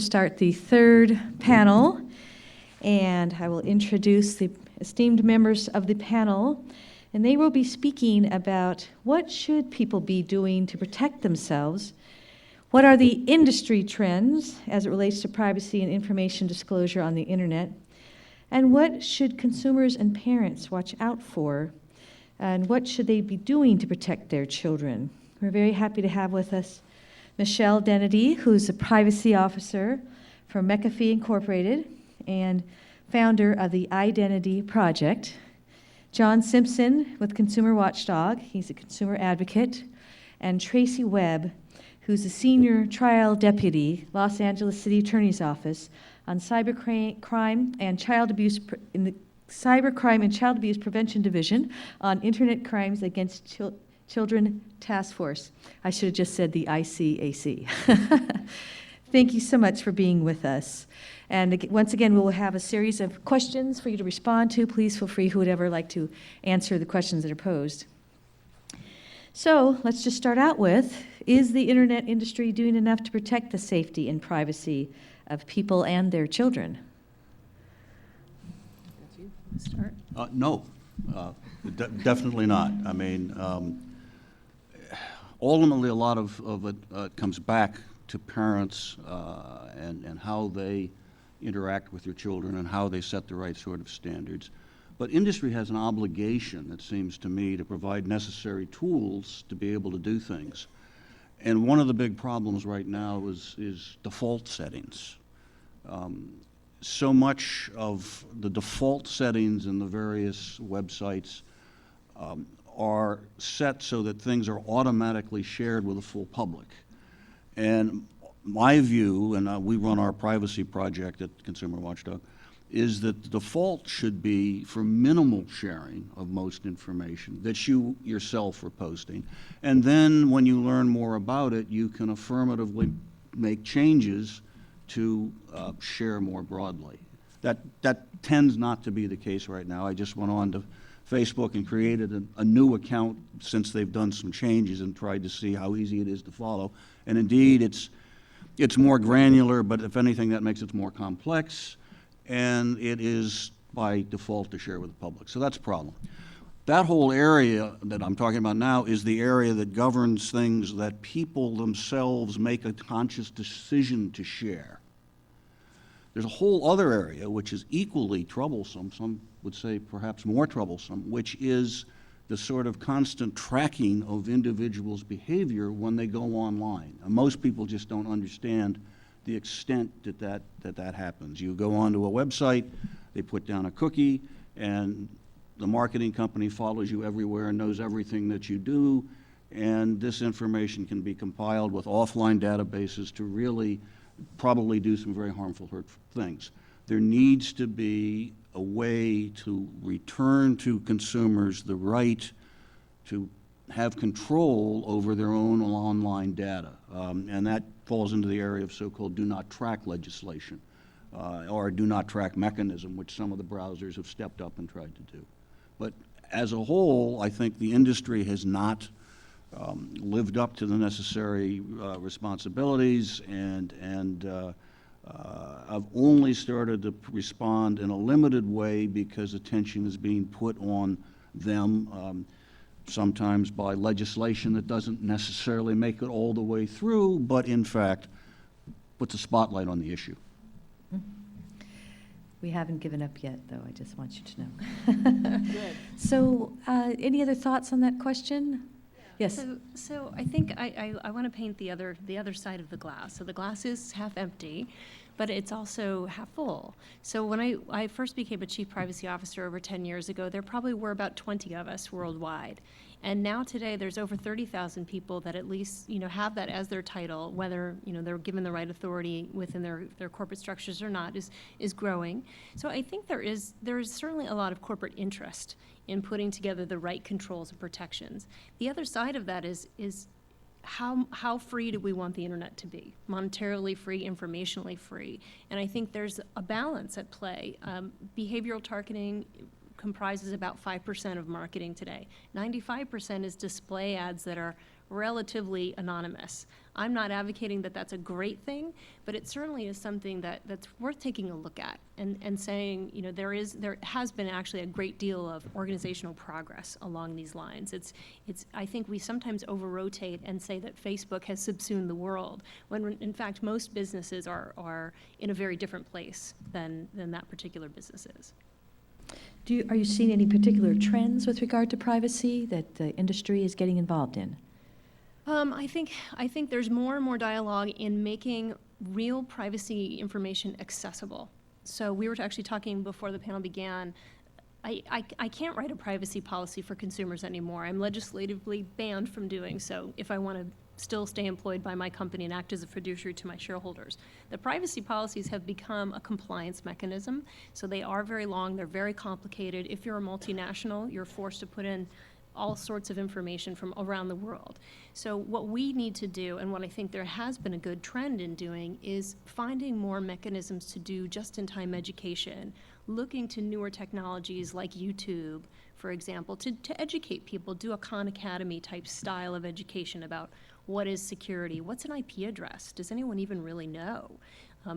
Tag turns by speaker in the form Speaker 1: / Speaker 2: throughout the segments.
Speaker 1: Start the third panel, and I will introduce the esteemed members of the panel, and they will be speaking about what should people be doing to protect themselves, what are the industry trends as it relates to privacy and information disclosure on the internet, and what should consumers and parents watch out for, and what should they be doing to protect their children. We're very happy to have with us Michelle Dennedy, who's a privacy officer for McAfee Incorporated and founder of the Identity Project. John Simpson with Consumer Watchdog, he's a consumer advocate. And Tracy Webb, who's a senior trial deputy, Los Angeles City Attorney's Office on cybercrime and child abuse in the Cybercrime and Child Abuse Prevention Division on Internet Crimes Against Children Task Force. I should have just said the ICAC. Thank you so much for being with us. And once again, we will have a series of questions for you to respond to. Please feel free, who would ever like to answer the questions that are posed. So let's just start out with, is the internet industry doing enough to protect the safety and privacy of people and their children? That's you. Start.
Speaker 2: No, definitely not. I mean, ultimately, a lot of it comes back to parents and how they interact with their children and how they set the right sort of standards. But industry has an obligation, it seems to me, to provide necessary tools to be able to do things. And one of the big problems right now is default settings. So much of the default settings in the various websites are set so that things are automatically shared with the full public. And my view, and we run our privacy project at Consumer Watchdog, is that the default should be for minimal sharing of most information that you yourself are posting. And then when you learn more about it, you can affirmatively make changes to share more broadly. That tends not to be the case right now. I just went on to Facebook and created a new account since they've done some changes and tried to see how easy it is to follow. And indeed, it's more granular, but if anything, that makes it more complex. And it is by default to share with the public. So that's a problem. That whole area that I'm talking about now is the area that governs things that people themselves make a conscious decision to share. There's a whole other area which is equally troublesome, some would say perhaps more troublesome, which is the sort of constant tracking of individuals' behavior when they go online. And most people just don't understand the extent that happens. You go onto a website, they put down a cookie, and the marketing company follows you everywhere and knows everything that you do, and this information can be compiled with offline databases to really probably do some very harmful, hurtful things. There needs to be a way to return to consumers the right to have control over their own online data, and that falls into the area of so-called do not track legislation or do not track mechanism, which some of the browsers have stepped up and tried to do. But as a whole, I think the industry has not lived up to the necessary responsibilities, and I've only started to respond in a limited way because attention is being put on them, sometimes by legislation that doesn't necessarily make it all the way through, but in fact puts a spotlight on the issue.
Speaker 1: We haven't given up yet, though, I just want you to know. Good. So any other thoughts on that question? Yes.
Speaker 3: So I think I want to paint the other side of the glass. So the glass is half empty, but it's also half full. So when I first became a chief privacy officer over 10 years ago, there probably were about 20 of us worldwide. And now today there's over 30,000 people that at least have that as their title, whether they're given the right authority within their corporate structures or not is growing. So I think there is certainly a lot of corporate interest in putting together the right controls and protections. The other side of that is how free do we want the internet to be? Monetarily free, informationally free. And I think there's a balance at play. Behavioral targeting comprises about 5% of marketing today. 95% is display ads that are relatively anonymous. I'm not advocating that that's a great thing, but it certainly is something that's worth taking a look at and saying, you know, there has been actually a great deal of organizational progress along these lines. I think we sometimes over-rotate and say that Facebook has subsumed the world, when in fact most businesses are in a very different place than that particular business is.
Speaker 1: Are you seeing any particular trends with regard to privacy that the industry is getting involved in?
Speaker 3: I think there's more and more dialogue in making real privacy information accessible. So we were actually talking before the panel began. I can't write a privacy policy for consumers anymore. I'm legislatively banned from doing so if I want to still stay employed by my company and act as a fiduciary to my shareholders. The privacy policies have become a compliance mechanism, so they are very long, they're very complicated. If you're a multinational, you're forced to put in all sorts of information from around the world. So what we need to do, and what I think there has been a good trend in doing, is finding more mechanisms to do just-in-time education, looking to newer technologies like YouTube, for example, to educate people, do a Khan Academy type style of education about what is security, what's an IP address, does anyone even really know?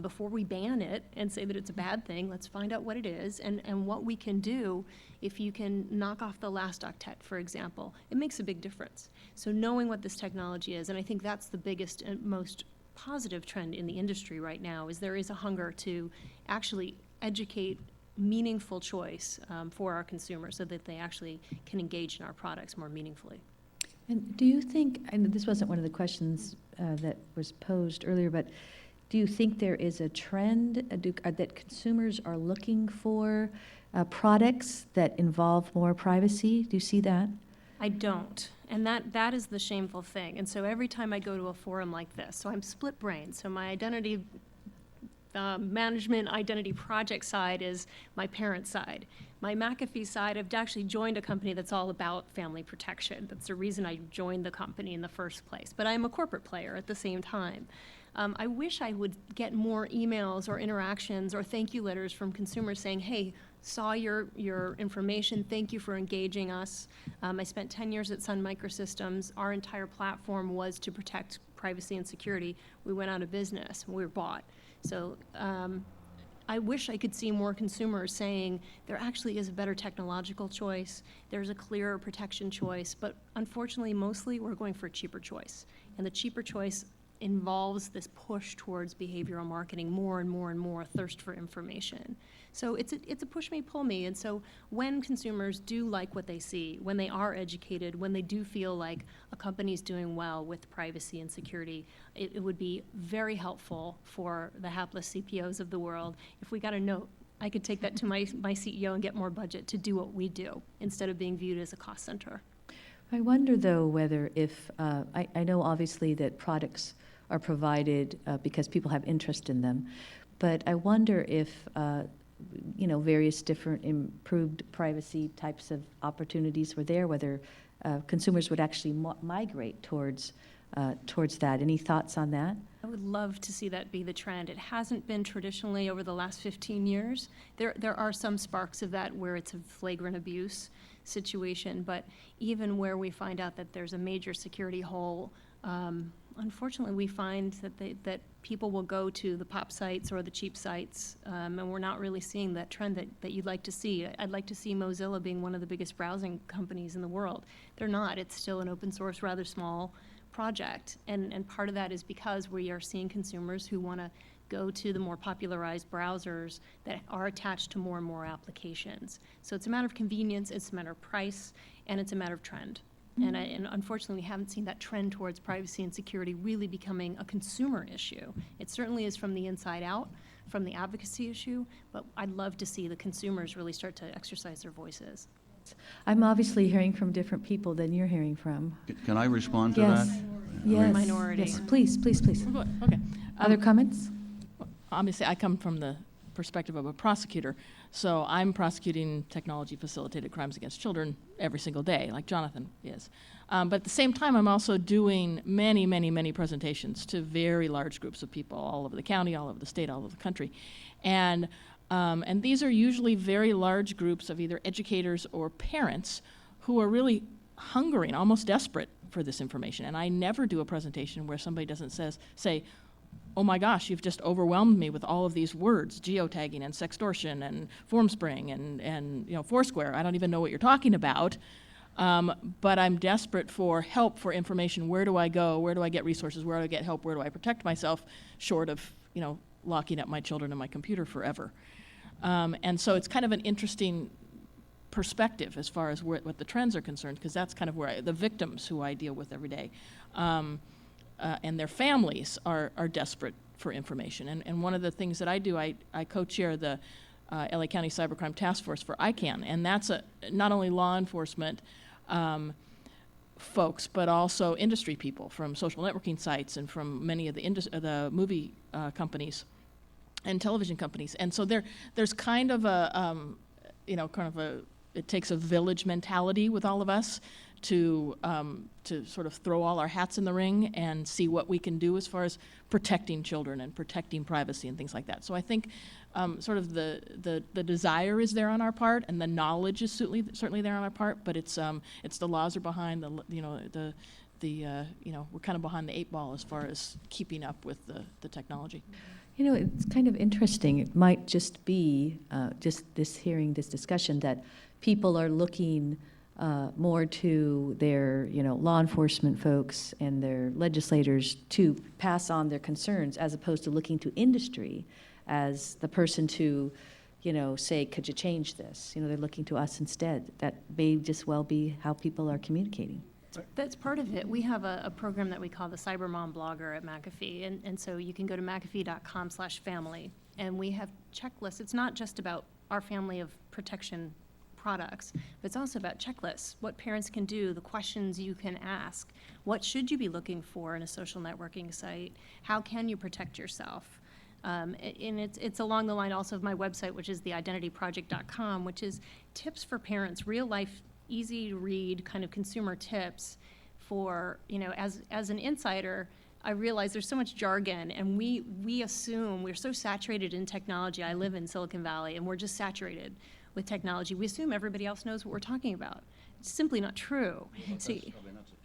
Speaker 3: Before we ban it and say that it's a bad thing, let's find out what it is and what we can do. If you can knock off the last octet, for example, it makes a big difference. So knowing what this technology is, and I think that's the biggest and most positive trend in the industry right now, is there is a hunger to actually educate meaningful choice for our consumers so that they actually can engage in our products more meaningfully.
Speaker 1: And do you think, and this wasn't one of the questions that was posed earlier, but do you think there is a trend that consumers are looking for products that involve more privacy? Do you see that?
Speaker 3: I don't. And that is the shameful thing. And so every time I go to a forum like this, so I'm split-brained. So my identity management, identity project side is my parent side. My McAfee side, I've actually joined a company that's all about family protection. That's the reason I joined the company in the first place. But I'm a corporate player at the same time. I wish I would get more emails or interactions or thank you letters from consumers saying, hey, saw your information, thank you for engaging us. I spent 10 years at Sun Microsystems. Our entire platform was to protect privacy and security. We went out of business, we were bought. So I wish I could see more consumers saying there actually is a better technological choice, there's a clearer protection choice, but unfortunately, mostly we're going for a cheaper choice. And the cheaper choice involves this push towards behavioral marketing, more and more and more thirst for information. So it's a push me, pull me. And so when consumers do like what they see, when they are educated, when they do feel like a company's doing well with privacy and security, it would be very helpful for the hapless CPOs of the world if we got a note. I could take that to my CEO and get more budget to do what we do instead of being viewed as a cost center.
Speaker 1: I wonder, though, whether if, I know obviously that products are provided because people have interest in them, but I wonder if, various different improved privacy types of opportunities were there, whether consumers would actually migrate towards that. Any thoughts on that?
Speaker 3: I would love to see that be the trend. It hasn't been traditionally over the last 15 years. There are some sparks of that where it's a flagrant abuse situation, but even where we find out that there's a major security hole, unfortunately we find that people will go to the pop sites or the cheap sites, and we're not really seeing that trend that you'd like to see. I'd like to see Mozilla being one of the biggest browsing companies in the world. They're not. It's still an open source, rather small project, and part of that is because we are seeing consumers who want to go to the more popularized browsers that are attached to more and more applications. So it's a matter of convenience, it's a matter of price, and it's a matter of trend. And unfortunately, we haven't seen that trend towards privacy and security really becoming a consumer issue. It certainly is from the inside out, from the advocacy issue, but I'd love to see the consumers really start to exercise their voices.
Speaker 1: I'm obviously hearing from different people than you're hearing from.
Speaker 2: Can I respond to
Speaker 1: Yes.
Speaker 2: that?
Speaker 1: Yes.
Speaker 3: Minority.
Speaker 1: Yes, please.
Speaker 4: Okay.
Speaker 1: Other comments?
Speaker 4: Obviously, I come from the perspective of a prosecutor, so I'm prosecuting technology-facilitated crimes against children every single day, like Jonathan is. But at the same time, I'm also doing many, many, many presentations to very large groups of people all over the county, all over the state, all over the country. And these are usually very large groups of either educators or parents who are really hungering, almost desperate for this information. And I never do a presentation where somebody doesn't say, oh my gosh, you've just overwhelmed me with all of these words, geotagging and sextortion and Formspring and Foursquare. I don't even know what you're talking about. But I'm desperate for help, for information. Where do I go? Where do I get resources? Where do I get help? Where do I protect myself, short of locking up my children in my computer forever? And so it's kind of an interesting perspective as far as what the trends are concerned, because that's kind of where the victims who I deal with every day and their families are desperate for information. And one of the things that I do, I co-chair the LA County Cybercrime Task Force for ICANN, and that's not only law enforcement folks, but also industry people from social networking sites and from many of the movie companies and television companies. And so there's kind of it takes a village mentality with all of us to sort of throw all our hats in the ring and see what we can do as far as protecting children and protecting privacy and things like that. So I think sort of the desire is there on our part, and the knowledge is certainly there on our part. But it's the laws are behind we're kind of behind the 8 ball as far as keeping up with the technology.
Speaker 1: It's kind of interesting. It might just be just hearing this discussion that people are looking more to their, law enforcement folks and their legislators to pass on their concerns, as opposed to looking to industry as the person to, say, could you change this? They're looking to us instead. That may just well be how people are communicating.
Speaker 3: That's part of it. We have a program that we call the Cyber Mom Blogger at McAfee, and so you can go to McAfee.com/family, and we have checklists. It's not just about our family of protection products, but it's also about checklists, what parents can do, the questions you can ask, what should you be looking for in a social networking site, how can you protect yourself. And it's along the line also of my website, which is theidentityproject.com, which is tips for parents, real life, easy to read kind of consumer tips for, as an insider, I realize there's so much jargon, and we assume we're so saturated in technology. I live in Silicon Valley, and we're just saturated with technology. We assume everybody else knows what we're talking about. It's simply not true.
Speaker 2: That's a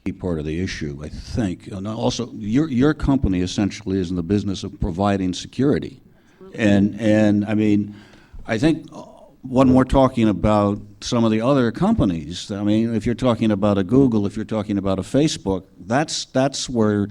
Speaker 2: key part of the issue, I think. And also, your company essentially is in the business of providing security. And I mean, I think when we're talking about some of the other companies, I mean, if you're talking about a Google, if you're talking about a Facebook, that's where,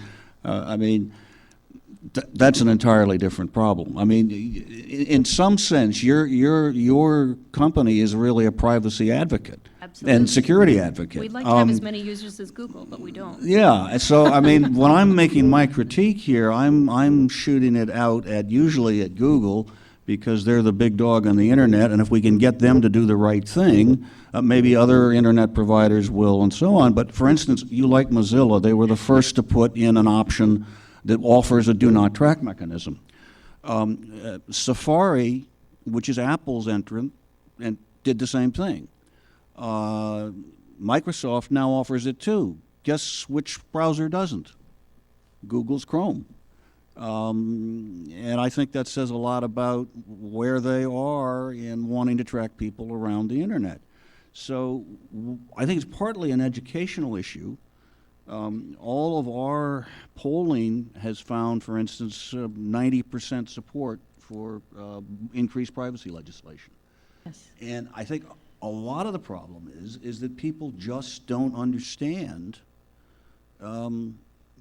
Speaker 2: that's an entirely different problem. I mean, in some sense, your company is really a privacy advocate.
Speaker 3: Absolutely.
Speaker 2: And security advocate.
Speaker 3: We'd like to have as many users as Google, but we don't.
Speaker 2: Yeah, so I mean, when I'm making my critique here, I'm shooting it out usually at Google, because they're the big dog on the internet, and if we can get them to do the right thing, maybe other internet providers will, and so on. But for instance, you like Mozilla, they were the first to put in an option that offers a do not track mechanism. Safari, which is Apple's entrant, and did the same thing. Microsoft now offers it too. Guess which browser doesn't? Google's Chrome. And I think that says a lot about where they are in wanting to track people around the internet. So I think it's partly an educational issue. All of our polling has found, for instance, 90% support for increased privacy legislation.
Speaker 1: Yes.
Speaker 2: And I think a lot of the problem is that people just don't understand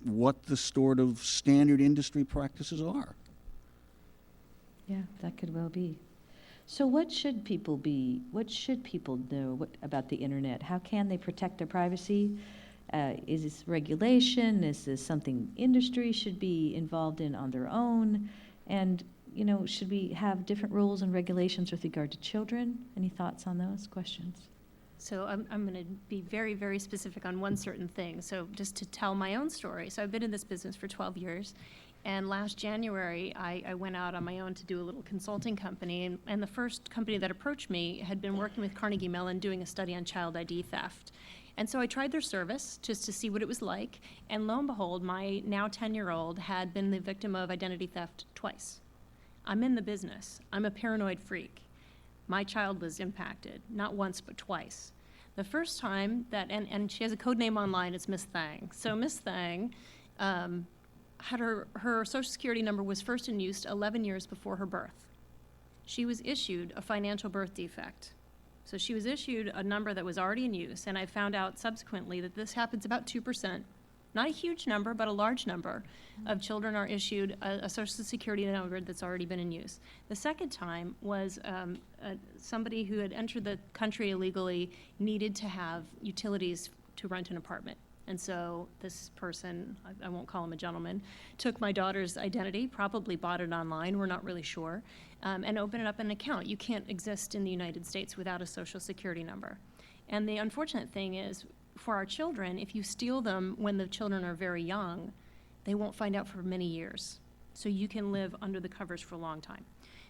Speaker 2: what the sort of standard industry practices are.
Speaker 1: Yeah, that could well be. So what should people know about the internet? How can they protect their privacy? Is this regulation? Is this something industry should be involved in on their own? And, should we have different rules and regulations with regard to children? Any thoughts on those questions?
Speaker 3: So I'm going to be very, very specific on one certain thing. So just to tell my own story. So I've been in this business for 12 years. And last January, I went out on my own to do a little consulting company. And the first company that approached me had been working with Carnegie Mellon doing a study on child ID theft. And so I tried their service just to see what it was like. And lo and behold, my now 10-year-old had been the victim of identity theft twice. I'm in the business. I'm a paranoid freak. My child was impacted, not once, but twice. The first time that, and she has a code name online, it's Miss Thang. So Miss Thang had her Social Security number was first in use 11 years before her birth. She was issued a financial birth defect. So she was issued a number that was already in use, and I found out subsequently that this happens about 2%. Not a huge number, but a large number of children are issued a Social Security number that's already been in use. The second time was somebody who had entered the country illegally needed to have utilities to rent an apartment. And so this person, I won't call him a gentleman, took my daughter's identity, probably bought it online, we're not really sure, and opened up an account. You can't exist in the United States without a Social Security number. And the unfortunate thing is, for our children, if you steal them when the children are very young, they won't find out for many years. So you can live under the covers for a long time.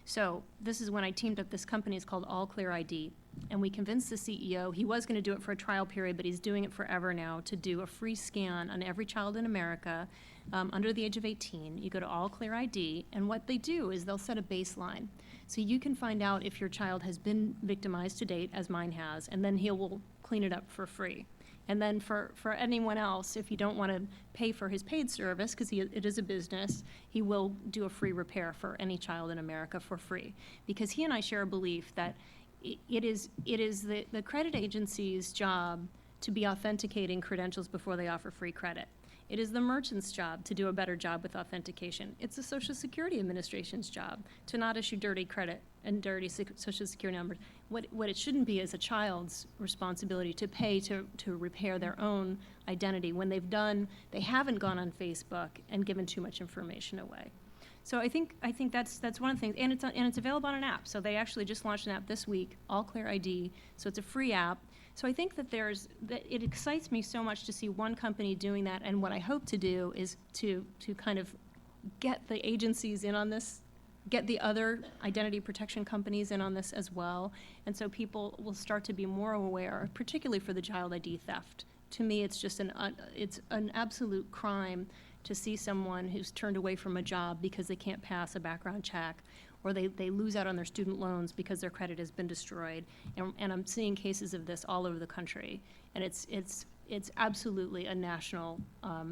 Speaker 3: So this is when I teamed up, this company is called All Clear ID, and we convinced the CEO, he was gonna do it for a trial period, but he's doing it forever now, to do a free scan on every child in America under the age of 18. You go to All Clear ID, and what they do is they'll set a baseline. So you can find out if your child has been victimized to date, as mine has, and then he will clean it up for free. And then for anyone else, if you don't want to pay for his paid service, because it is a business, he will do a free repair for any child in America for free. Because he and I share a belief that it is the credit agency's job to be authenticating credentials before they offer free credit. It is the merchant's job to do a better job with authentication. It's the Social Security Administration's job to not issue dirty credit and dirty Social Security numbers. What it shouldn't be is a child's responsibility to pay to repair their own identity when they haven't gone on Facebook and given too much information away. So I think that's one of the things, and it's available on an app. So they actually just launched an app this week, All Clear ID. So it's a free app. So I think that it excites me so much to see one company doing that, and what I hope to do is to kind of get the agencies in on this, get the other identity protection companies in on this as well, and so people will start to be more aware, particularly for the child ID theft. To me, it's just it's an absolute crime to see someone who's turned away from a job because they can't pass a background check, or they lose out on their student loans because their credit has been destroyed. And I'm seeing cases of this all over the country. And it's absolutely a national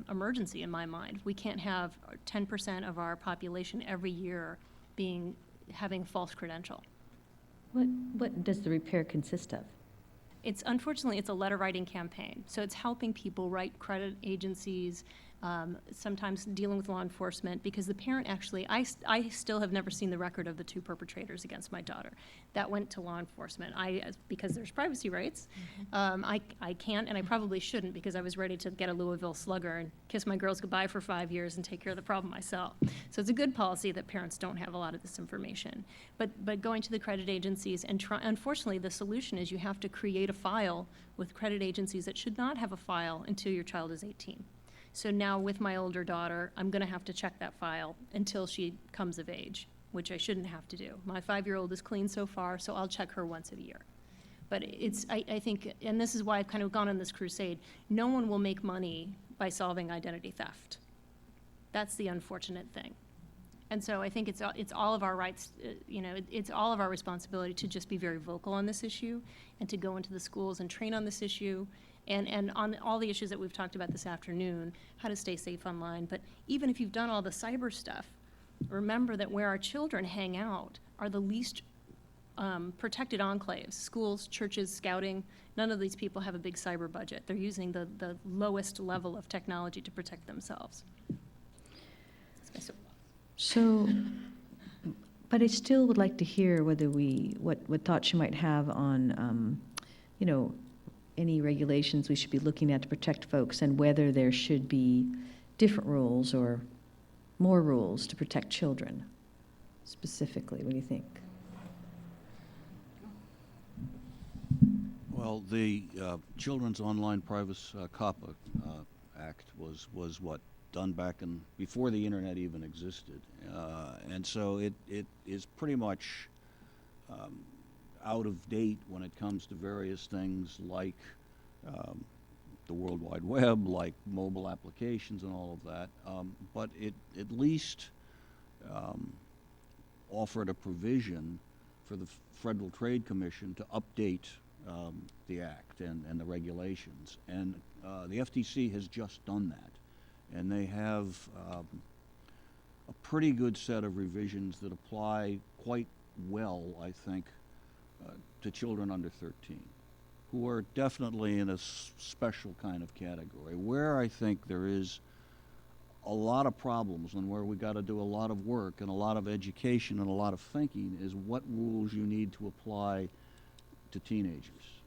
Speaker 3: emergency in my mind. We can't have 10% of our population every year having a false credential.
Speaker 1: What does the repair consist of?
Speaker 3: Unfortunately, it's a letter writing campaign. So it's helping people write credit agencies, sometimes dealing with law enforcement, because the parent actually, I still have never seen the record of the 2 perpetrators against my daughter. That went to law enforcement. Because there's privacy rights, I can't, and I probably shouldn't, because I was ready to get a Louisville Slugger and kiss my girls goodbye for 5 years and take care of the problem myself. So it's a good policy that parents don't have a lot of this information. But going to the credit agencies and unfortunately, the solution is you have to create a file with credit agencies that should not have a file until your child is 18. So now with my older daughter, I'm gonna have to check that file until she comes of age, which I shouldn't have to do. My 5-year-old is clean so far, so I'll check her once a year. But I think, and this is why I've kind of gone on this crusade, no one will make money by solving identity theft. That's the unfortunate thing. And so I think it's all of our rights, it's all of our responsibility to just be very vocal on this issue and to go into the schools and train on this issue and on all the issues that we've talked about this afternoon, how to stay safe online. But even if you've done all the cyber stuff, remember that where our children hang out are the least protected enclaves, schools, churches, scouting. None of these people have a big cyber budget. They're using the lowest level of technology to protect themselves.
Speaker 1: So, but I still would like to hear what thoughts you might have on, any regulations we should be looking at to protect folks, and whether there should be different rules or more rules to protect children specifically. What do you think?
Speaker 2: Well, the Children's Online Privacy COPPA Act was what, done back before the internet even existed, and so it is pretty much out of date when it comes to various things like the World Wide Web, like mobile applications and all of that, but it at least offered a provision for the Federal Trade Commission to update the act and the regulations. And the FTC has just done that. And they have a pretty good set of revisions that apply quite well, I think, to children under 13, who are definitely in a special kind of category. Where I think there is a lot of problems and where we got to do a lot of work and a lot of education and a lot of thinking is what rules you need to apply to teenagers,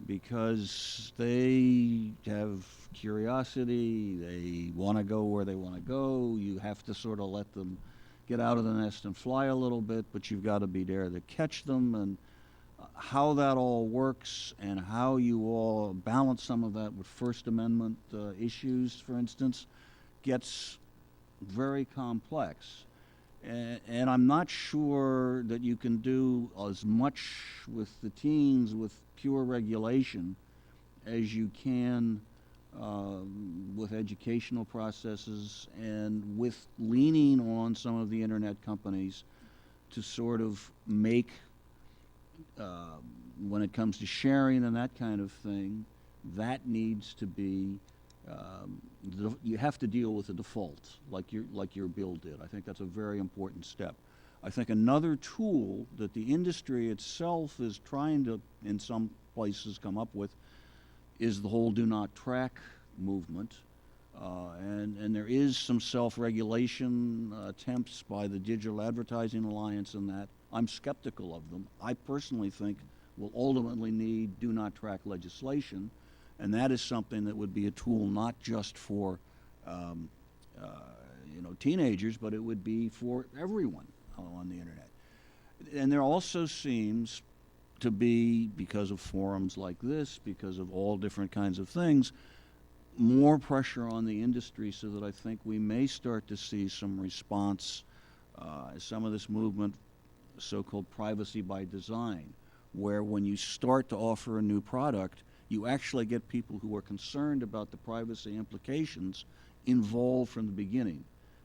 Speaker 2: because they have curiosity, they want to go where they want to go. You have to sort of let them get out of the nest and fly a little bit, but you've got to be there to catch them. And how that all works and how you all balance some of that with First Amendment issues, for instance, gets very complex. And I'm not sure that you can do as much with the teens with pure regulation as you can with educational processes and with leaning on some of the internet companies to sort of make, when it comes to sharing and that kind of thing, that needs to be, you have to deal with the default like your bill did. I think that's a very important step. I think another tool that the industry itself is trying to, in some places, come up with is the whole do not track movement. And there is some self-regulation attempts by the Digital Advertising Alliance in that. I'm skeptical of them. I personally think we'll ultimately need do not track legislation, and that is something that would be a tool not just for teenagers, but it would be for everyone on the internet. And there also seems to be, because of forums like this, because of all different kinds of things, more pressure on the industry, so that I think we may start to see some response, some of this movement, so-called privacy by design, where when you start to offer a new product, you actually get people who are concerned about the privacy implications involved from the beginning.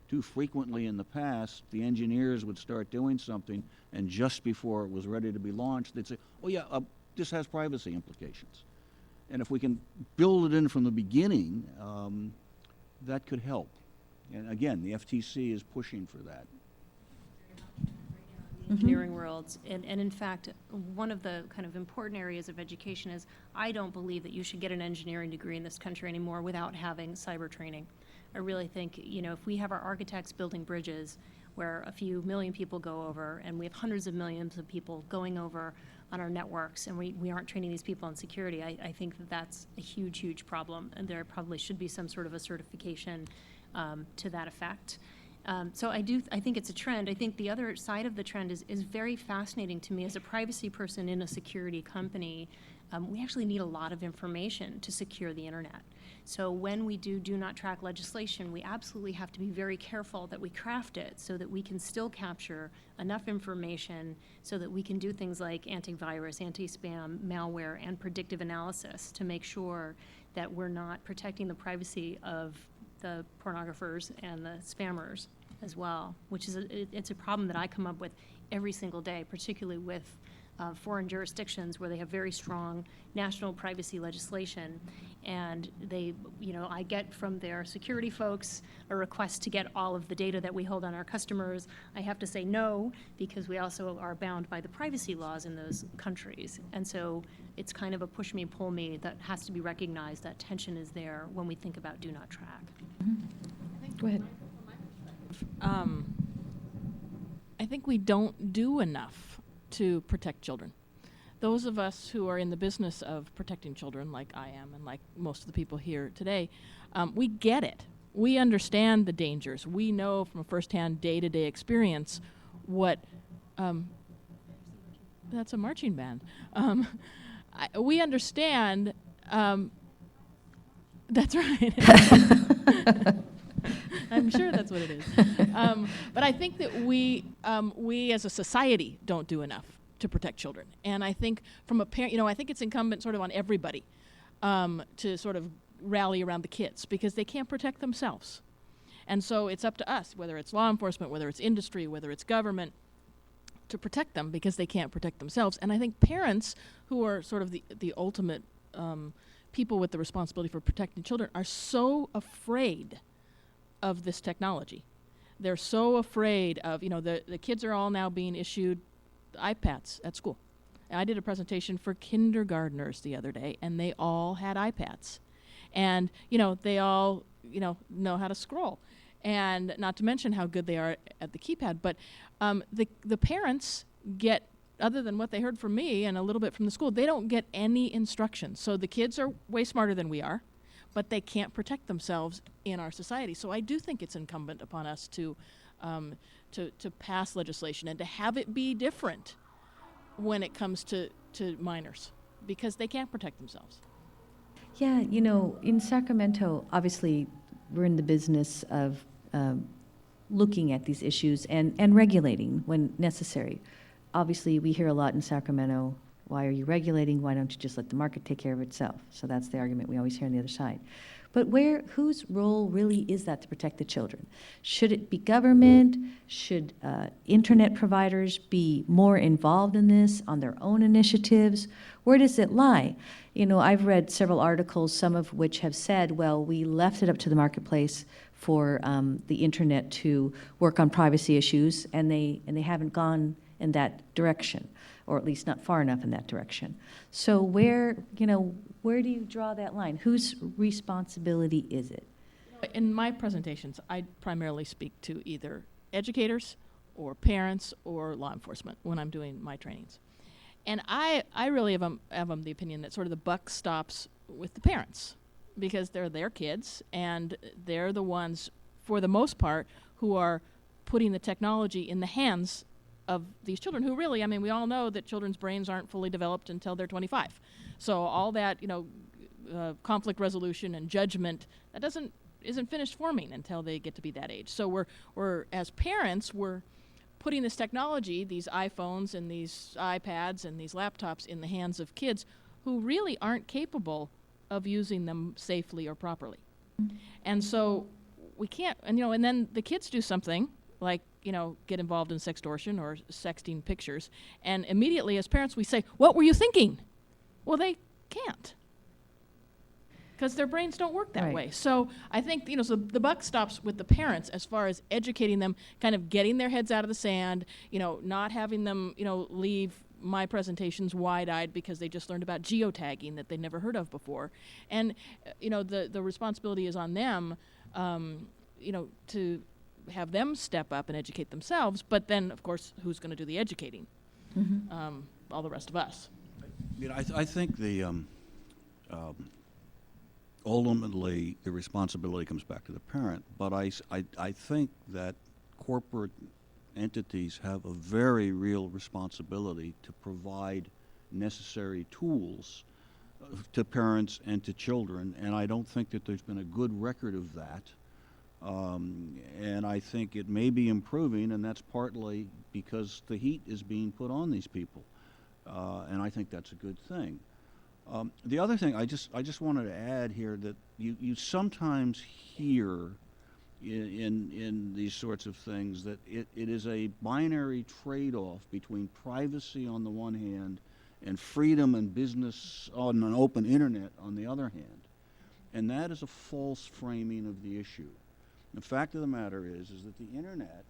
Speaker 2: Too frequently in the past, the engineers would start doing something, and just before it was ready to be launched, they'd say, oh yeah, this has privacy implications. And if we can build it in from the beginning, that could help. And again, the FTC is pushing for that.
Speaker 3: Engineering worlds. And in fact, one of the kind of important areas of education is I don't believe that you should get an engineering degree in this country anymore without having cyber training. I really think, if we have our architects building bridges where a few million people go over, and we have hundreds of millions of people going over on our networks, and we aren't training these people on security, I think that that's a huge, huge problem, and there probably should be some sort of a certification to that effect. So I think it's a trend. I think the other side of the trend is very fascinating to me as a privacy person in a security company. We actually need a lot of information to secure the internet. So when we do not track legislation, we absolutely have to be very careful that we craft it so that we can still capture enough information so that we can do things like antivirus, anti-spam, malware, and predictive analysis to make sure that we're not protecting the privacy of the pornographers and the spammers as well, which is it's a problem that I come up with every single day, particularly with foreign jurisdictions where they have very strong national privacy legislation, and they, I get from their security folks a request to get all of the data that we hold on our customers. I have to say no, because we also are bound by the privacy laws in those countries, and so it's kind of a push me, pull me that has to be recognized. That tension is there when we think about do not track.
Speaker 1: Go ahead.
Speaker 4: I think we don't do enough to protect children. Those of us who are in the business of protecting children, like I am and like most of the people here today, we get it. We understand the dangers. We know from a firsthand day-to-day experience what, that's a marching band. We understand, that's right. I'm sure that's what it is. But I think that we as a society don't do enough to protect children. And I think from a parent, I think it's incumbent sort of on everybody to sort of rally around the kids, because they can't protect themselves. And so it's up to us, whether it's law enforcement, whether it's industry, whether it's government, to protect them because they can't protect themselves. And I think parents, who are sort of the ultimate people with the responsibility for protecting children, are so afraid of this technology. They're so afraid of, the kids are all now being issued iPads at school. And I did a presentation for kindergartners the other day, and they all had iPads. And, they all, know how to scroll. And not to mention how good they are at the keypad. But the parents get, other than what they heard from me and a little bit from the school, they don't get any instructions. So the kids are way smarter than we are, but they can't protect themselves in our society. So I do think it's incumbent upon us to pass legislation and to have it be different when it comes to minors, because they can't protect themselves.
Speaker 1: Yeah, in Sacramento, obviously, we're in the business of looking at these issues and regulating when necessary. Obviously, we hear a lot in Sacramento, why are you regulating? Why don't you just let the market take care of itself? So that's the argument we always hear on the other side. But whose role really is that to protect the children? Should it be government? Should internet providers be more involved in this on their own initiatives? Where does it lie? I've read several articles, some of which have said, well, we left it up to the marketplace for the internet to work on privacy issues, and they haven't gone in that direction, or at least not far enough in that direction. So where do you draw that line? Whose responsibility is it?
Speaker 4: In my presentations, I primarily speak to either educators or parents or law enforcement when I'm doing my trainings. And I really have the opinion that sort of the buck stops with the parents, because they're their kids, and they're the ones, for the most part, who are putting the technology in the hands of these children, who really, we all know that children's brains aren't fully developed until they're 25. So all that, conflict resolution and judgment, that isn't finished forming until they get to be that age. So we're as parents, we're putting this technology, these iPhones and these iPads and these laptops, in the hands of kids who really aren't capable of using them safely or properly. Mm-hmm. And so we can't, and then the kids do something like, get involved in sextortion or sexting pictures, and immediately as parents we say, what were you thinking? Well, they can't, because their brains don't work that way. So I think, so the buck stops with the parents as far as educating them, kind of getting their heads out of the sand, not having them, leave my presentations wide-eyed because they just learned about geotagging that they'd never heard of before. And, the responsibility is on them, to have them step up and educate themselves, but then, of course, who's going to do the educating? Mm-hmm. All the rest of us.
Speaker 2: I think ultimately the responsibility comes back to the parent, but I think that corporate entities have a very real responsibility to provide necessary tools to parents and to children, and I don't think that there's been a good record of that. And I think it may be improving, and that's partly because the heat is being put on these people, and I think that's a good thing. The other thing I just wanted to add here, that you sometimes hear in these sorts of things that it is a binary trade-off between privacy on the one hand and freedom and business on an open internet on the other hand, and that is a false framing of the issue. The fact of the matter is that the internet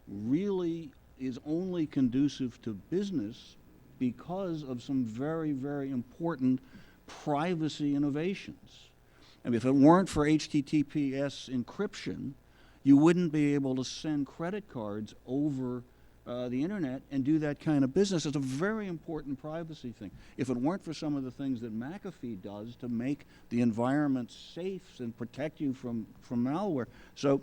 Speaker 2: really is only conducive to business because of some very, very important privacy innovations. If it weren't for HTTPS encryption, you wouldn't be able to send credit cards over the internet and do that kind of business. It's a very important privacy thing. If it weren't for some of the things that McAfee does to make the environment safe and protect you from malware. So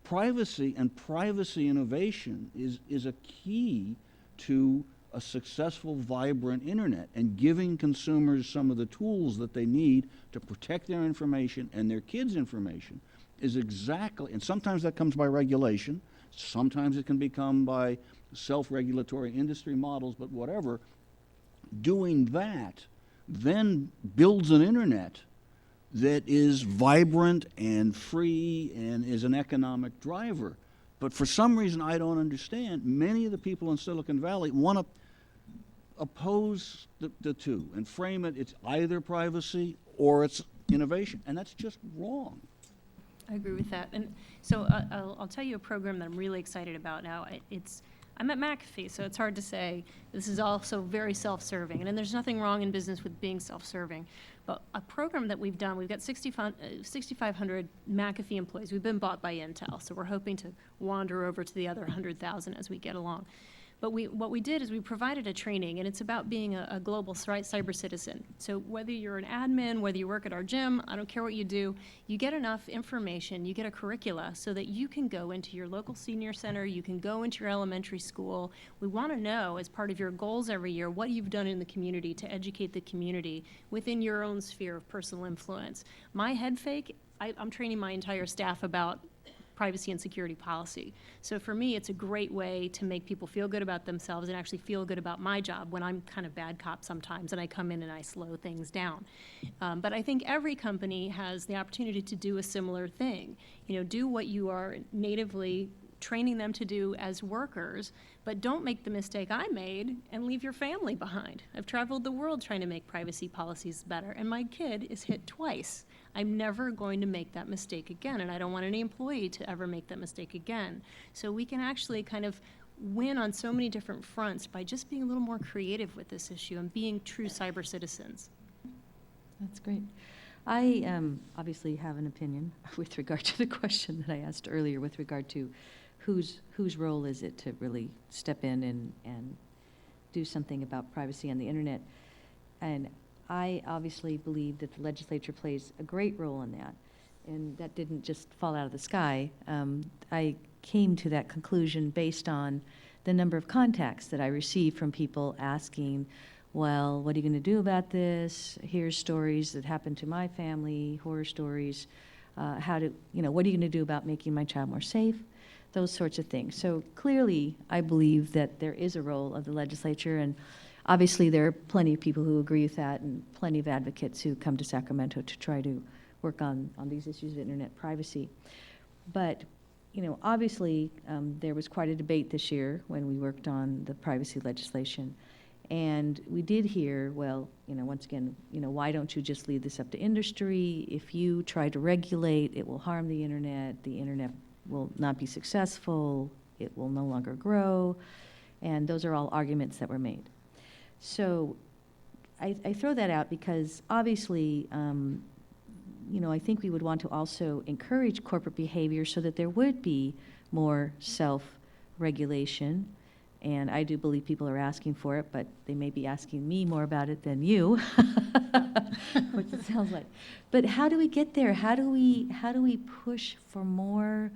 Speaker 2: privacy and privacy innovation is a key to a successful, vibrant internet, and giving consumers some of the tools that they need to protect their information and their kids' information is exactly, and sometimes that comes by regulation, sometimes it can become by self-regulatory industry models, but whatever. Doing that then builds an internet that is vibrant and free and is an economic driver. But for some reason I don't understand, many of the people in Silicon Valley want to oppose the two and frame it, it's either privacy or it's innovation, and that's just wrong.
Speaker 3: I agree with that. And so I'll tell you a program that I'm really excited about now. I'm at McAfee, so it's hard to say. This is also very self-serving, and there's nothing wrong in business with being self-serving. But a program that we've done, we've got 6,500 McAfee employees. We've been bought by Intel, so we're hoping to wander over to the other 100,000 as we get along. But what we did is we provided a training, and it's about being a global cyber citizen. So whether you're an admin, whether you work at our gym, I don't care what you do, you get enough information, you get a curricula so that you can go into your local senior center, you can go into your elementary school. We want to know, as part of your goals every year, what you've done in the community to educate the community within your own sphere of personal influence. My head fake, I'm training my entire staff about privacy and security policy. So for me, it's a great way to make people feel good about themselves and actually feel good about my job when I'm kind of bad cop sometimes and I come in and I slow things down. But I think every company has the opportunity to do a similar thing. You know, do what you are natively training them to do as workers, but don't make the mistake I made and leave your family behind. I've traveled the world trying to make privacy policies better, and my kid is hit twice. I'm never going to make that mistake again, and I don't want any employee to ever make that mistake again. So we can actually kind of win on so many different fronts by just being a little more creative with this issue and being true cyber citizens.
Speaker 1: That's great. I obviously have an opinion with regard to the question that I asked earlier with regard to whose role is it to really step in and do something about privacy on the internet. And I obviously believe that the legislature plays a great role in that. And that didn't just fall out of the sky. I came to that conclusion based on the number of contacts that I received from people asking, well, what are you going to do about this? Here's stories that happened to my family, horror stories. What are you going to do about making my child more safe? Those sorts of things. So clearly, I believe that there is a role of the legislature, and obviously there are plenty of people who agree with that and plenty of advocates who come to Sacramento to try to work on these issues of internet privacy. But, you know, obviously there was quite a debate this year when we worked on the privacy legislation. And we did hear, well, you know, once again, you know, why don't you just leave this up to industry? If you try to regulate, it will harm the internet will not be successful, it will no longer grow, and those are all arguments that were made. So I throw that out because obviously, you know, I think we would want to also encourage corporate behavior so that there would be more self-regulation, and I do believe people are asking for it, but they may be asking me more about it than you, which it sounds like. But how do we get there? How do we push for more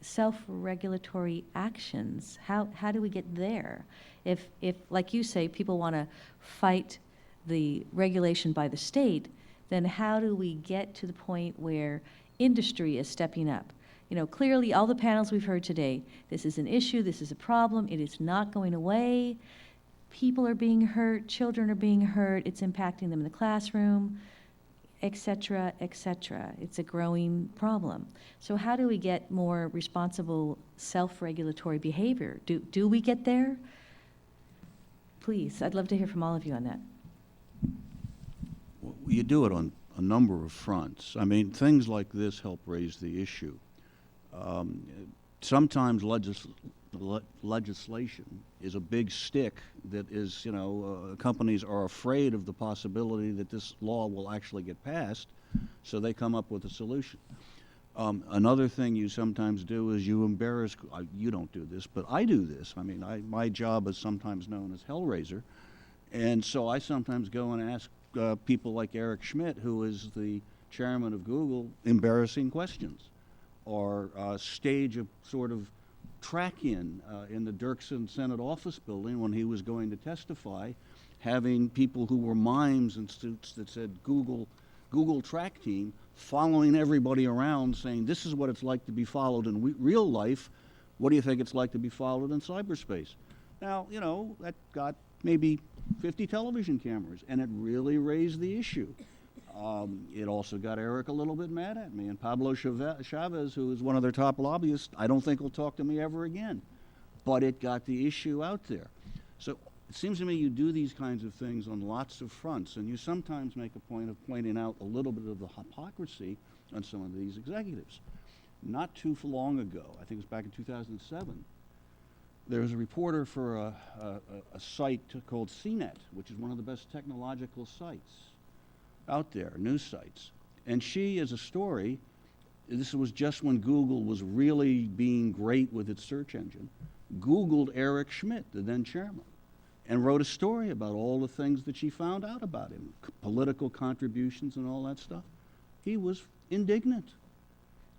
Speaker 1: self-regulatory actions? How do we get there? If like you say, people want to fight the regulation by the state, then how do we get to the point where industry is stepping up? You know, clearly all the panels we've heard today, this is an issue, this is a problem, it is not going away. People are being hurt, children are being hurt, it's impacting them in the classroom, et cetera, et cetera. It's a growing problem. So how do we get more responsible self-regulatory behavior? Do we get there? Please, I'd love to hear from all of you on that.
Speaker 2: Well, you do it on a number of fronts. I mean, things like this help raise the issue. Sometimes legislation is a big stick that is, you know, companies are afraid of the possibility that this law will actually get passed, so they come up with a solution. Another thing you sometimes do is you embarrass, you don't do this, but I do this. I mean, my job is sometimes known as Hellraiser, and so I sometimes go and ask people like Eric Schmidt, who is the chairman of Google, embarrassing questions, or stage a sort of track-in in the Dirksen Senate office building when he was going to testify, having people who were mimes in suits that said Google track team following everybody around saying, this is what it's like to be followed in real life. What do you think it's like to be followed in cyberspace? Now, you know, that got maybe 50 television cameras, and it really raised the issue. It also got Eric a little bit mad at me. And Pablo Chavez, who is one of their top lobbyists, I don't think will talk to me ever again. But it got the issue out there. So it seems to me you do these kinds of things on lots of fronts, and you sometimes make a point of pointing out a little bit of the hypocrisy on some of these executives. Not too long ago, I think it was back in 2007, there was a reporter for a site called CNET, which is one of the best technological sites out there, news sites. And she, as a story, this was just when Google was really being great with its search engine, Googled Eric Schmidt, the then chairman, and wrote a story about all the things that she found out about him, political contributions and all that stuff. He was indignant.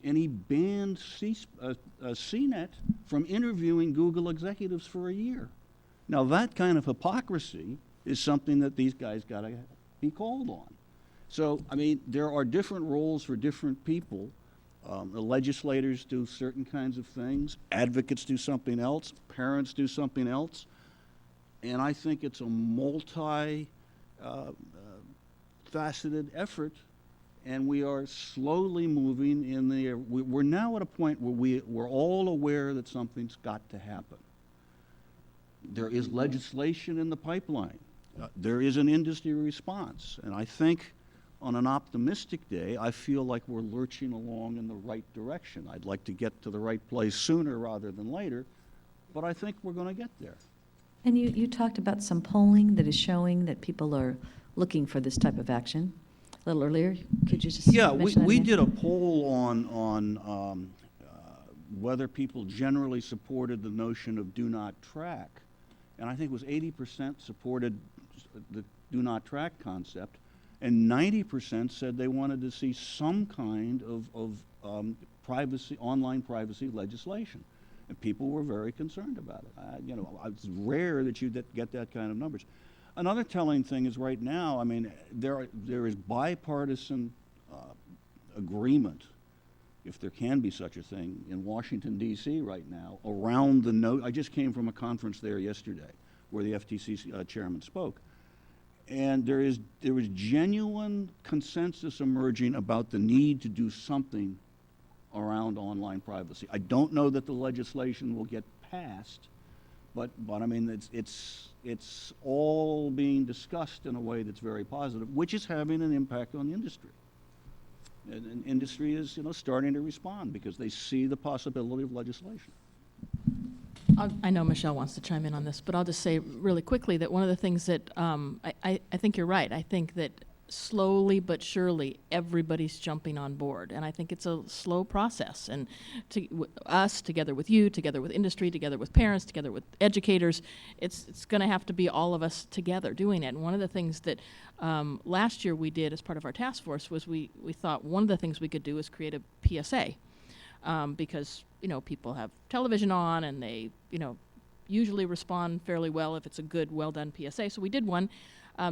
Speaker 2: And he banned CNET from interviewing Google executives for a year. Now that kind of hypocrisy is something that these guys got to be called on. So, I mean, there are different roles for different people. The legislators do certain kinds of things, advocates do something else, parents do something else. And I think it's a multi-faceted effort. And we are slowly moving in the, we're now at a point where we're all aware that something's got to happen. There is legislation in the pipeline. There is an industry response. And I think on an optimistic day, I feel like we're lurching along in the right direction. I'd like to get to the right place sooner rather than later, but I think we're going to get there.
Speaker 1: And you talked about some polling that is showing that people are looking for this type of action. A little earlier, could you just mention that
Speaker 2: we
Speaker 1: again?
Speaker 2: did a poll on whether people generally supported the notion of do not track, and I think it was 80% supported the do not track concept, and 90% said they wanted to see some kind of privacy, online privacy legislation, and people were very concerned about it. It's rare that you get that kind of numbers. Another telling thing is right now, I mean, there is bipartisan agreement, if there can be such a thing, in Washington, D.C. right now, around the note. I just came from a conference there yesterday where the FTC chairman spoke. And there was genuine consensus emerging about the need to do something around online privacy. I don't know that the legislation will get passed, but I mean, it's all being discussed in a way that's very positive, which is having an impact on the industry. And industry is, starting to respond because they see the possibility of legislation.
Speaker 4: I know Michelle wants to chime in on this, but I'll just say really quickly that one of the things that I think you're right. I think that slowly but surely everybody's jumping on board, and I think it's a slow process. And us, together with you, together with industry, together with parents, together with educators, it's going to have to be all of us together doing it. And one of the things that last year we did as part of our task force was we thought one of the things we could do is create a PSA. Because people have television on and they usually respond fairly well if it's a good, well done PSA. So we did one,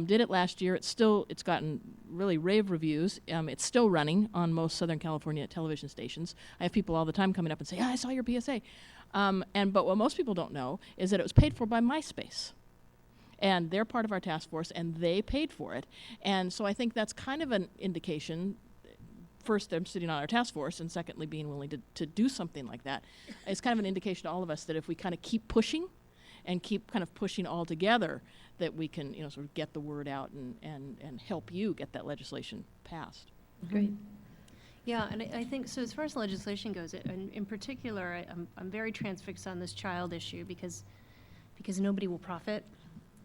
Speaker 4: did it last year. It's gotten really rave reviews. It's still running on most Southern California television stations. I have people all the time coming up and say, I saw your PSA. But what most people don't know is that it was paid for by MySpace. And they're part of our task force and they paid for it. And so I think that's kind of an indication. First, them sitting on our task force, and secondly, being willing to do something like that. It's kind of an indication to all of us that if we kind of keep pushing and keep kind of pushing all together, that we can, sort of get the word out and help you get that legislation passed.
Speaker 1: Great.
Speaker 3: Yeah, and I think, so as far as legislation goes, in particular, I'm very transfixed on this child issue because nobody will profit.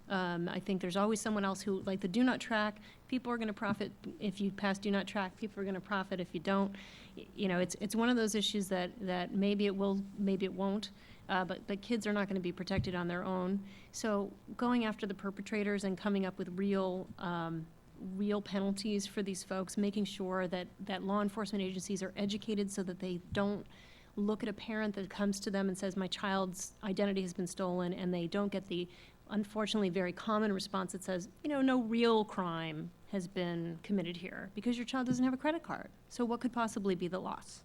Speaker 3: I think there's always someone else who, like the do not track, people are going to profit if you pass do not track, people are going to profit if you don't. It's one of those issues that maybe it will, maybe it won't, but kids are not going to be protected on their own. So going after the perpetrators and coming up with real penalties for these folks, making sure that law enforcement agencies are educated so that they don't look at a parent that comes to them and says, my child's identity has been stolen, and they don't get the unfortunately very common response that says, no real crime has been committed here because your child doesn't have a credit card. So what could possibly be the loss?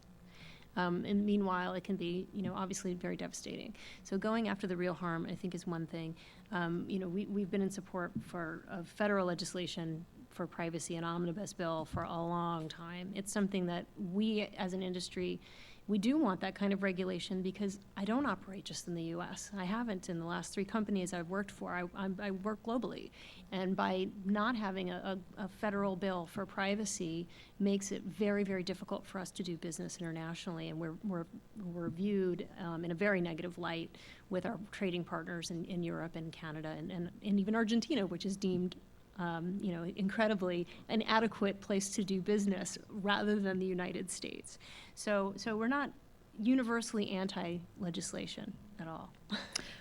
Speaker 3: And meanwhile, it can be, obviously very devastating. So going after the real harm, I think, is one thing. We've been in support of federal legislation for privacy, an omnibus bill, for a long time. It's something that we, as an industry, we do want that kind of regulation because I don't operate just in the U.S. I haven't in the last 3 companies I've worked for. I work globally. And by not having a federal bill for privacy makes it very, very difficult for us to do business internationally. And we're viewed in a very negative light with our trading partners in Europe and Canada and even Argentina, which is deemed incredibly an adequate place to do business rather than the United States. So we're not universally anti-legislation at all.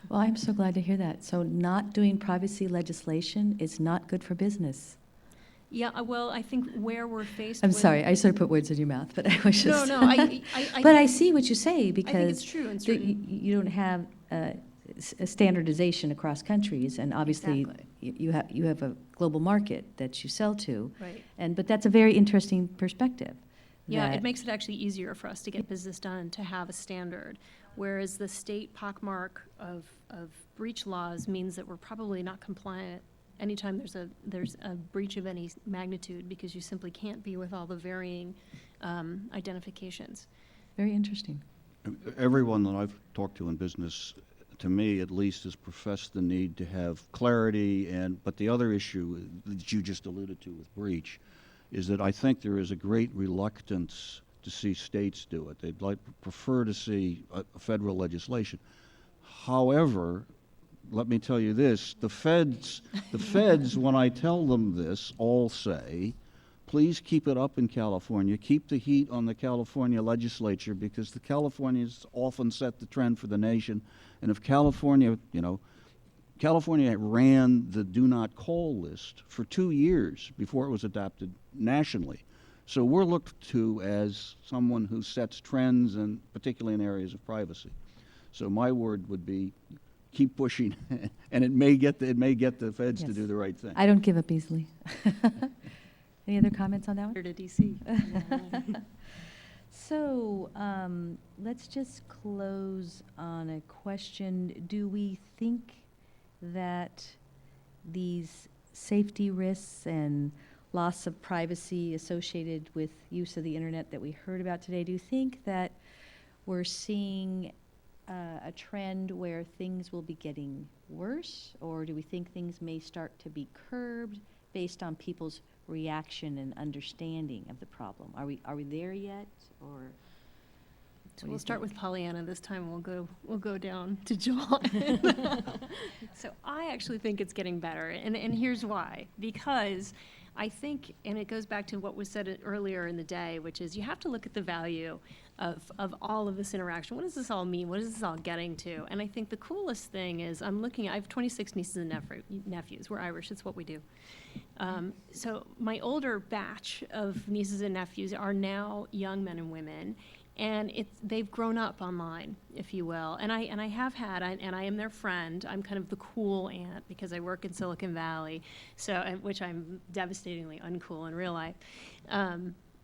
Speaker 1: Well, I'm so glad to hear that. So not doing privacy legislation is not good for business.
Speaker 3: Yeah, well, I think where we're faced
Speaker 1: I'm
Speaker 3: with...
Speaker 1: sorry, I sort of put words in your mouth, but I was just...
Speaker 3: No, I
Speaker 1: But I see what you say, because
Speaker 3: I think it's true in certain...
Speaker 1: you don't have a standardization across countries, and obviously
Speaker 3: Exactly.
Speaker 1: you have a global market that you sell to.
Speaker 3: Right.
Speaker 1: But that's a very interesting perspective.
Speaker 3: Yeah,
Speaker 1: that-
Speaker 3: it makes it actually easier for us to get business done, to have a standard, whereas the state pockmark of breach laws means that we're probably not compliant anytime there's a breach of any magnitude, because you simply can't be with all the varying identifications.
Speaker 1: Very interesting.
Speaker 2: Everyone that I've talked to in business, to me at least, has professed the need to have clarity, but the other issue that you just alluded to with breach is that I think there is a great reluctance to see states do it. They'd prefer to see a federal legislation. However, let me tell you this, the feds, when I tell them this, all say, please keep it up in California, keep the heat on the California legislature, because the Californians often set the trend for the nation. And if California ran the do not call list for 2 years before it was adopted nationally. So we're looked to as someone who sets trends, and particularly in areas of privacy. So my word would be, keep pushing, and it may get the feds to
Speaker 1: Yes.
Speaker 2: do the right thing.
Speaker 1: I don't give up easily. Any other comments on that one?
Speaker 3: Here to DC.
Speaker 1: So let's just close on a question. Do we think that these safety risks and loss of privacy associated with use of the internet that we heard about today, do you think that we're seeing a trend where things will be getting worse, or do we think things may start to be curbed based on people's reaction and understanding of the problem? Are we there yet, or?
Speaker 3: So we'll start with Pollyanna this time. We'll go down to John. So I actually think it's getting better, and here's why. Because I think, and it goes back to what was said earlier in the day, which is you have to look at the value of all of this interaction. What does this all mean? What is this all getting to? And I think the coolest thing is I have 26 nieces and nephews. We're Irish. It's what we do. So my older batch of nieces and nephews are now young men and women, and they've grown up online, if you will. And I am their friend. I'm kind of the cool aunt because I work in Silicon Valley, which I'm devastatingly uncool in real life.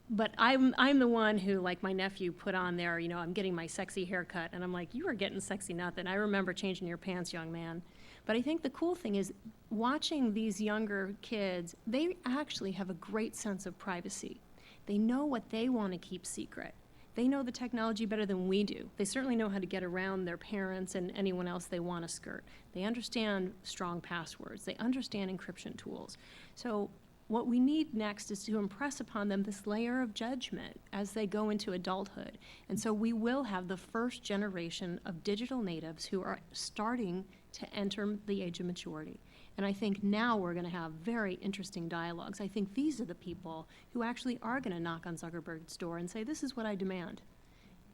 Speaker 3: But I'm the one who, like my nephew, put on there, I'm getting my sexy haircut, and I'm like, you are getting sexy nothing. I remember changing your pants, young man. But I think the cool thing is watching these younger kids, they actually have a great sense of privacy. They know what they want to keep secret. They know the technology better than we do. They certainly know how to get around their parents and anyone else they want to skirt. They understand strong passwords. They understand encryption tools. So what we need next is to impress upon them this layer of judgment as they go into adulthood. And so we will have the first generation of digital natives who are starting to enter the age of maturity. And I think now we're going to have very interesting dialogues. I think these are the people who actually are going to knock on Zuckerberg's door and say, this is what I demand.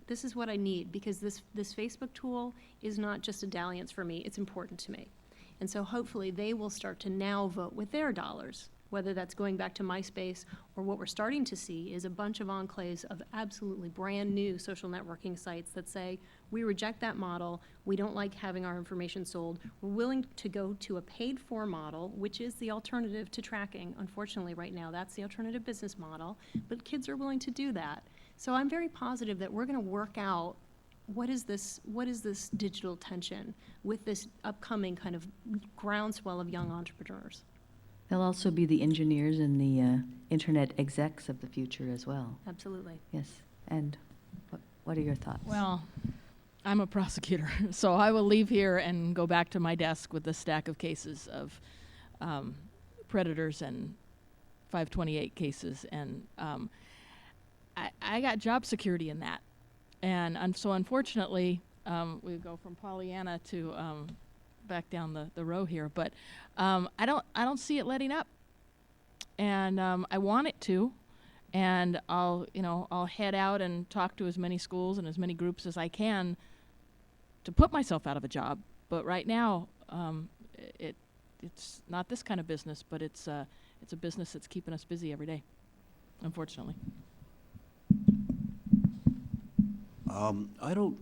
Speaker 3: This is what I need, because this Facebook tool is not just a dalliance for me, it's important to me. And so hopefully they will start to now vote with their dollars, whether that's going back to MySpace, or what we're starting to see is a bunch of enclaves of absolutely brand new social networking sites that say, we reject that model, we don't like having our information sold, we're willing to go to a paid-for model, which is the alternative to tracking. Unfortunately, right now, that's the alternative business model, but kids are willing to do that. So I'm very positive that we're gonna work out what is this digital tension with this upcoming kind of groundswell of young entrepreneurs.
Speaker 1: They'll also be the engineers and the internet execs of the future as well.
Speaker 3: Absolutely.
Speaker 1: Yes. And what are your thoughts?
Speaker 4: Well, I'm a prosecutor, so I will leave here and go back to my desk with a stack of cases of predators and 528 cases, and I got job security in that. And so unfortunately, we go from Pollyanna to back down the row here, but I don't see it letting up, and I want it to, and I'll head out and talk to as many schools and as many groups as I can to put myself out of a job. But right now, it's not this kind of business, but it's a business that's keeping us busy every day, unfortunately.
Speaker 2: I don't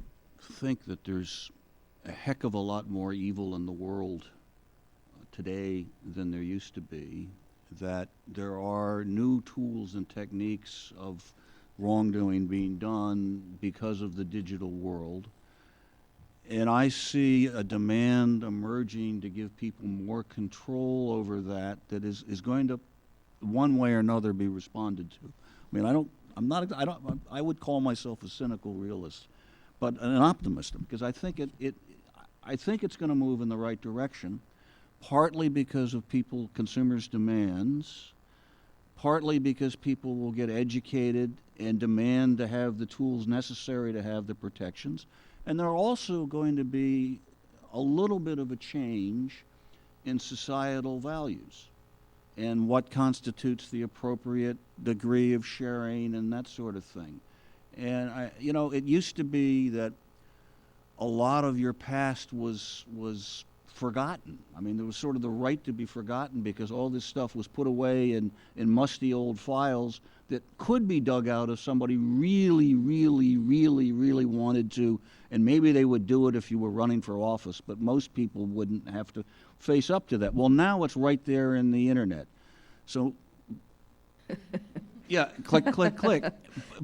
Speaker 2: think that there's a heck of a lot more evil in the world today than there used to be, that there are new tools and techniques of wrongdoing being done because of the digital world. And I see a demand emerging to give people more control over that is going to, one way or another, be responded to. I mean, I would call myself a cynical realist, but an optimist, because I think it's going to move in the right direction, partly because of consumers' demands, partly because people will get educated and demand to have the tools necessary to have the protections. And there are also going to be a little bit of a change in societal values and what constitutes the appropriate degree of sharing and that sort of thing. And it used to be that a lot of your past was forgotten. I mean, there was sort of the right to be forgotten because all this stuff was put away in musty old files that could be dug out if somebody really, really, really, really wanted to, and maybe they would do it if you were running for office, but most people wouldn't have to face up to that. Well, now it's right there in the internet. So, yeah, click, click, click.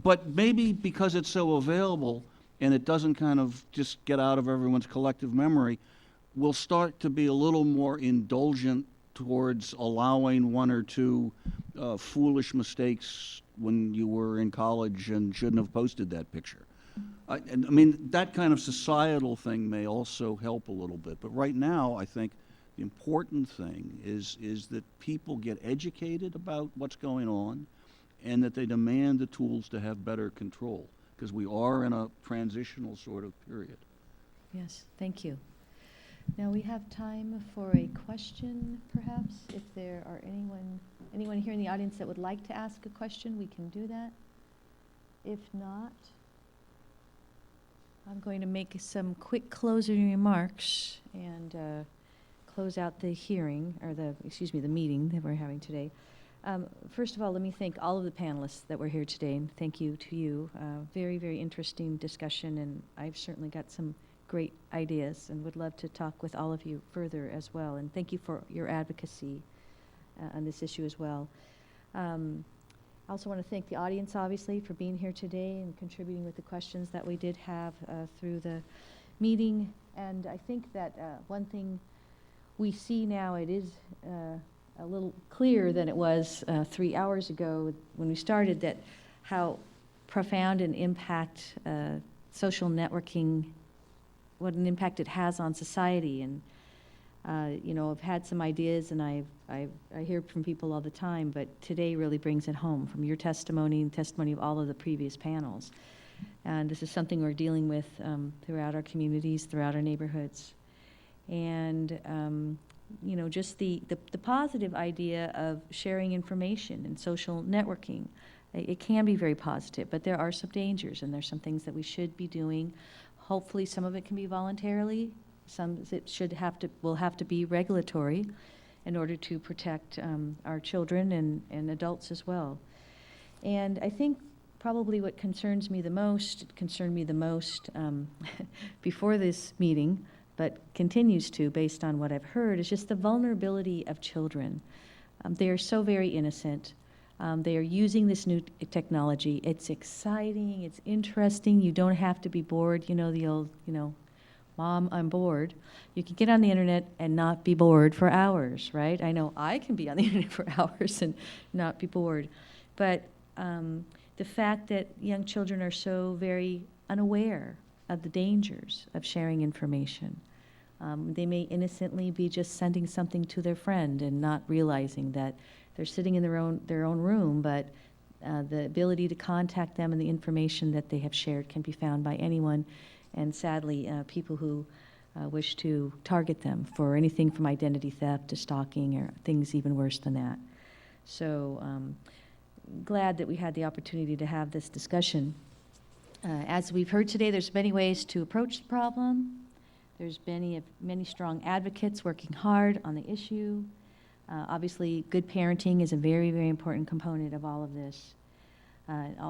Speaker 2: But maybe because it's so available and it doesn't kind of just get out of everyone's collective memory, we'll start to be a little more indulgent towards allowing one or two foolish mistakes when you were in college and shouldn't have posted that picture. I mean, that kind of societal thing may also help a little bit. But right now, I think the important thing is that people get educated about what's going on and that they demand the tools to have better control, because we are in a transitional sort of period.
Speaker 1: Yes, thank you. Now we have time for a question, perhaps. If there are anyone here in the audience that would like to ask a question, we can do that. If not, I'm going to make some quick closing remarks and close out the hearing, or the meeting that we're having today. First of all, let me thank all of the panelists that were here today, and thank you to you. Very, very interesting discussion, and I've certainly got some great ideas and would love to talk with all of you further as well. And thank you for your advocacy on this issue as well. I also want to thank the audience, obviously, for being here today and contributing with the questions that we did have through the meeting. And I think that one thing we see now, it is a little clearer than it was 3 hours ago when we started, that how profound an impact social networking, what an impact it has on society. And I've had some ideas, and I hear from people all the time, but today really brings it home from your testimony and testimony of all of the previous panels. And this is something we're dealing with throughout our communities, throughout our neighborhoods. And just the positive idea of sharing information and social networking. It can be very positive, but there are some dangers, and there's some things that we should be doing. Hopefully some of it can be voluntarily, some will have to be regulatory in order to protect our children and adults as well. And I think probably what concerned me the most before this meeting, but continues to based on what I've heard, is just the vulnerability of children. They are so very innocent. They are using this new technology. It's exciting, it's interesting. You don't have to be bored, the old, Mom, I'm bored. You can get on the internet and not be bored for hours, right? I know I can be on the internet for hours and not be bored. But the fact that young children are so very unaware of the dangers of sharing information. They may innocently be just sending something to their friend and not realizing that they're sitting in their own room, but the ability to contact them and the information that they have shared can be found by anyone, and sadly, people who wish to target them for anything from identity theft to stalking or things even worse than that. So glad that we had the opportunity to have this discussion. As we've heard today, there's many ways to approach the problem. There's many strong advocates working hard on the issue. Obviously, good parenting is a very, very important component of all of this.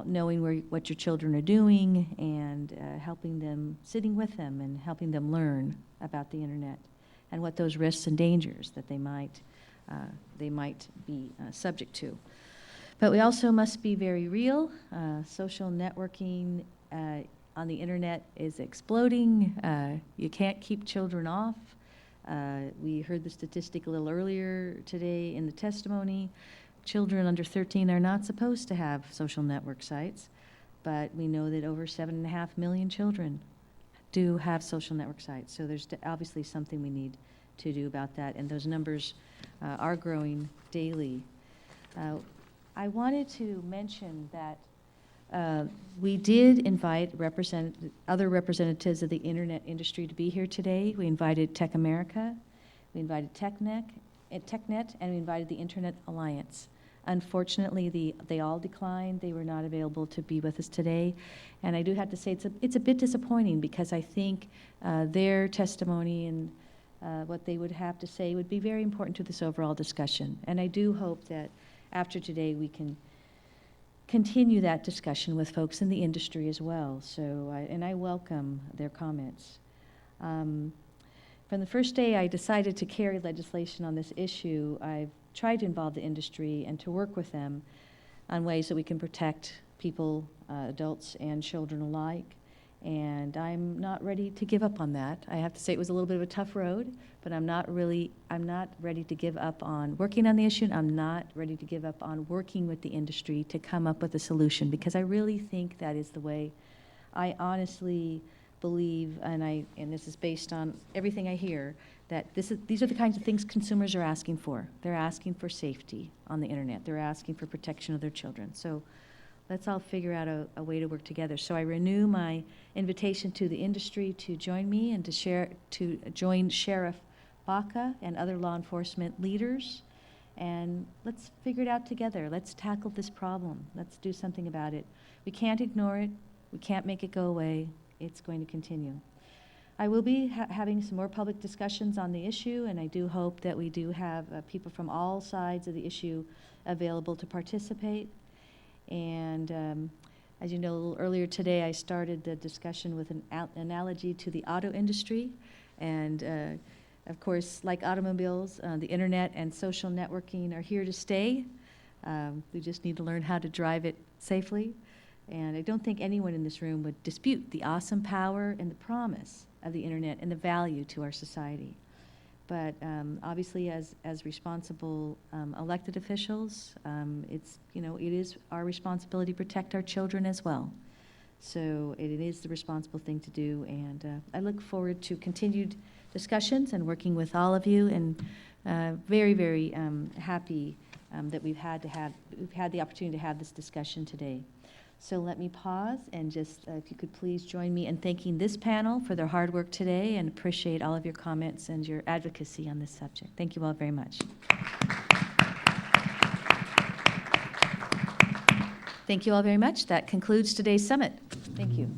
Speaker 1: Knowing what your children are doing and helping them, sitting with them and helping them learn about the internet and what those risks and dangers that they might be subject to. But we also must be very real. Social networking on the internet is exploding. You can't keep children off. We heard the statistic a little earlier today in the testimony. Children under 13 are not supposed to have social network sites, but we know that over 7.5 million children do have social network sites. So there's obviously something we need to do about that, and those numbers are growing daily. I wanted to mention that we did invite other representatives of the internet industry to be here today. We invited Tech America, we invited TechNet, and we invited the Internet Alliance. Unfortunately, they all declined. They were not available to be with us today. And I do have to say it's a bit disappointing, because I think their testimony and what they would have to say would be very important to this overall discussion. And I do hope that after today we can continue that discussion with folks in the industry as well. So, I welcome their comments. From the first day I decided to carry legislation on this issue, I've tried to involve the industry and to work with them on ways that we can protect people, adults and children alike. And I'm not ready to give up on that. I have to say it was a little bit of a tough road, but I'm not ready to give up on working on the issue, and I'm not ready to give up on working with the industry to come up with a solution, because I really think that is the way. I honestly believe, and this is based on everything I hear, that these are the kinds of things consumers are asking for. They're asking for safety on the internet. They're asking for protection of their children. So let's all figure out a way to work together. So I renew my invitation to the industry to join me and to join Sheriff Baca and other law enforcement leaders, and let's figure it out together. Let's tackle this problem. Let's do something about it. We can't ignore it. We can't make it go away. It's going to continue. I will be having some more public discussions on the issue, and I do hope that we do have people from all sides of the issue available to participate. And as you know, a little earlier today, I started the discussion with an analogy to the auto industry. And of course, like automobiles, the internet and social networking are here to stay. We just need to learn how to drive it safely. And I don't think anyone in this room would dispute the awesome power and the promise of the internet and the value to our society. But obviously, as responsible elected officials, it is our responsibility to protect our children as well. So it is the responsible thing to do, and I look forward to continued discussions and working with all of you. And very, very happy that we've had the opportunity to have this discussion today. So let me pause and just, if you could please join me in thanking this panel for their hard work today, and appreciate all of your comments and your advocacy on this subject. Thank you all very much. Thank you all very much. That concludes today's summit. Thank you.